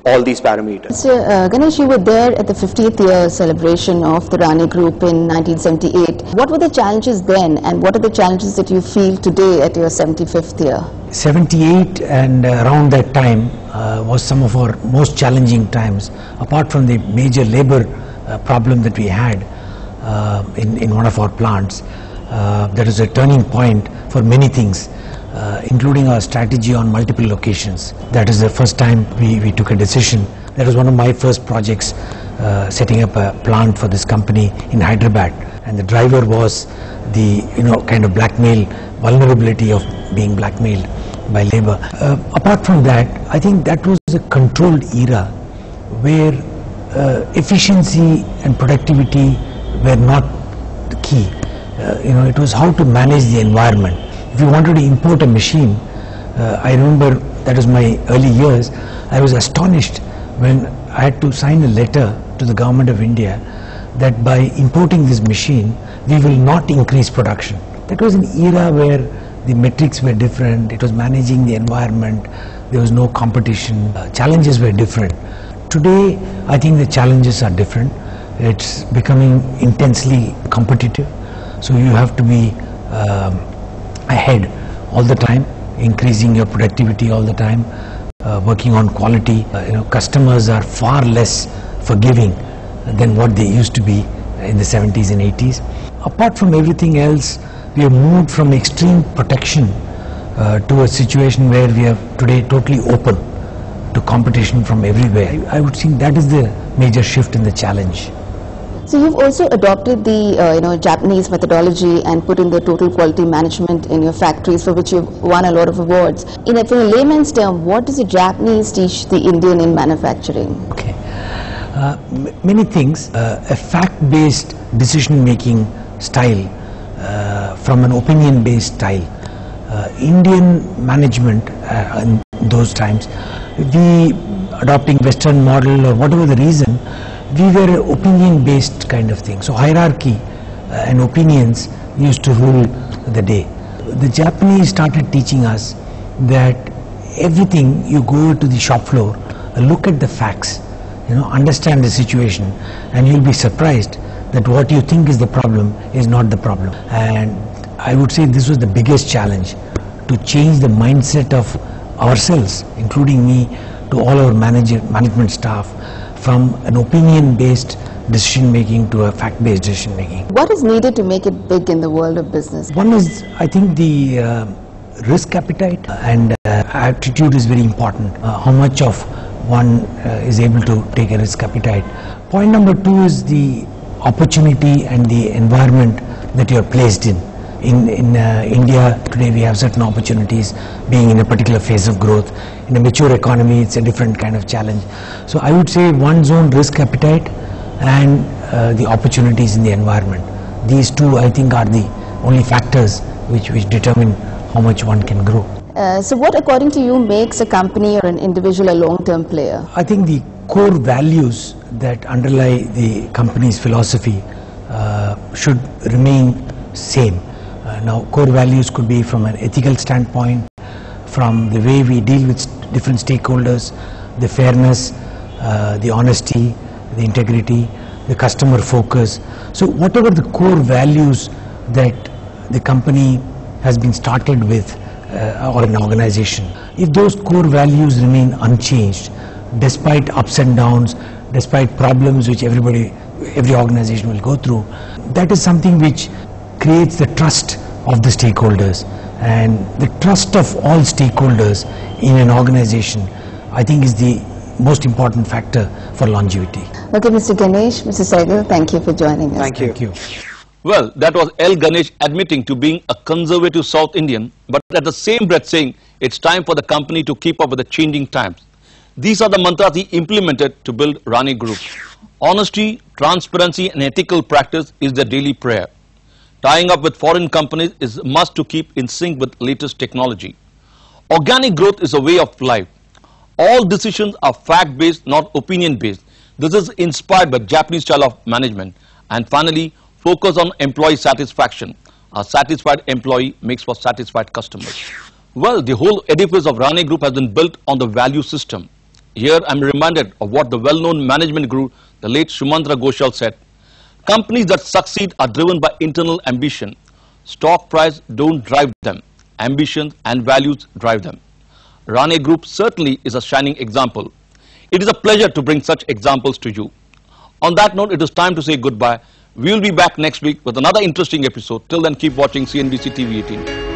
all these parameters. So, Ganesh, you were there at the 50th year celebration of the Rane Group in 1978. What were the challenges then, and what are the challenges that you feel today at your 75th year? 78 and around that time was some of our most challenging times, apart from the major labor problem that we had in one of our plants. That is a turning point for many things, including our strategy on multiple locations. That is the first time we took a decision. That was one of my first projects, setting up a plant for this company in Hyderabad, and the driver was the kind of blackmail, vulnerability of being blackmailed by labor. Apart from that, I think that was a controlled era where efficiency and productivity were not the key. It was how to manage the environment. If you wanted to import a machine, I remember that was my early years, I was astonished when I had to sign a letter to the government of India that by importing this machine, we will not increase production. That was an era where the metrics were different, it was managing the environment, there was no competition, challenges were different. Today, I think the challenges are different. It's becoming intensely competitive, so you have to be ahead all the time, increasing your productivity all the time, working on quality. Customers are far less forgiving than what they used to be in the 70s and 80s. Apart from everything else, we have moved from extreme protection to a situation where we are today totally open to competition from everywhere. I would think that is the major shift in the challenge. So you've also adopted the Japanese methodology and put in the total quality management in your factories, for which you've won a lot of awards. In a layman's term, what does the Japanese teach the Indian in manufacturing? Okay, many things. A fact-based decision-making style from an opinion-based style. Indian management in those times, we adopting Western model or whatever the reason, we were an opinion-based kind of thing. So hierarchy and opinions used to rule the day. The Japanese started teaching us that everything, you go to the shop floor, look at the facts, understand the situation, and you'll be surprised that what you think is the problem is not the problem. And I would say this was the biggest challenge, to change the mindset of ourselves, including me, to all our management staff, from an opinion-based decision-making to a fact-based decision-making. What is needed to make it big in the world of business? One is, I think, the risk appetite and attitude is very important. How much of one is able to take a risk appetite. Point number two is the opportunity and the environment that you are placed in. In India today, we have certain opportunities, being in a particular phase of growth. In a mature economy, it's a different kind of challenge. So I would say one's own risk appetite and the opportunities in the environment. These two, I think, are the only factors which determine how much one can grow. So what, according to you, makes a company or an individual a long-term player? I think the core values that underlie the company's philosophy should remain same. Now, core values could be from an ethical standpoint, from the way we deal with different stakeholders, the fairness, the honesty, the integrity, the customer focus. So whatever the core values that the company has been started with, or an organization, if those core values remain unchanged, despite ups and downs, despite problems which every organization will go through, that is something which creates the trust of the stakeholders, and the trust of all stakeholders in an organization, I think, is the most important factor for longevity. Okay, Mr. Ganesh, Mr. Sehgal, thank you for joining us. Thank you. Thank you. Well, that was L. Ganesh admitting to being a conservative South Indian, but at the same breath saying it's time for the company to keep up with the changing times. These are the mantras he implemented to build Rane Group. Honesty, transparency and ethical practice is the daily prayer. Tying up with foreign companies is a must to keep in sync with latest technology. Organic growth is a way of life. All decisions are fact-based, not opinion-based. This is inspired by Japanese style of management. And finally, focus on employee satisfaction. A satisfied employee makes for satisfied customers. Well, the whole edifice of Rane Group has been built on the value system. Here I am reminded of what the well-known management guru, the late Shumandra Ghoshal said. Companies that succeed are driven by internal ambition. Stock price don't drive them. Ambitions and values drive them. Rane Group certainly is a shining example. It is a pleasure to bring such examples to you. On that note, it is time to say goodbye. We will be back next week with another interesting episode. Till then, keep watching CNBC TV 18.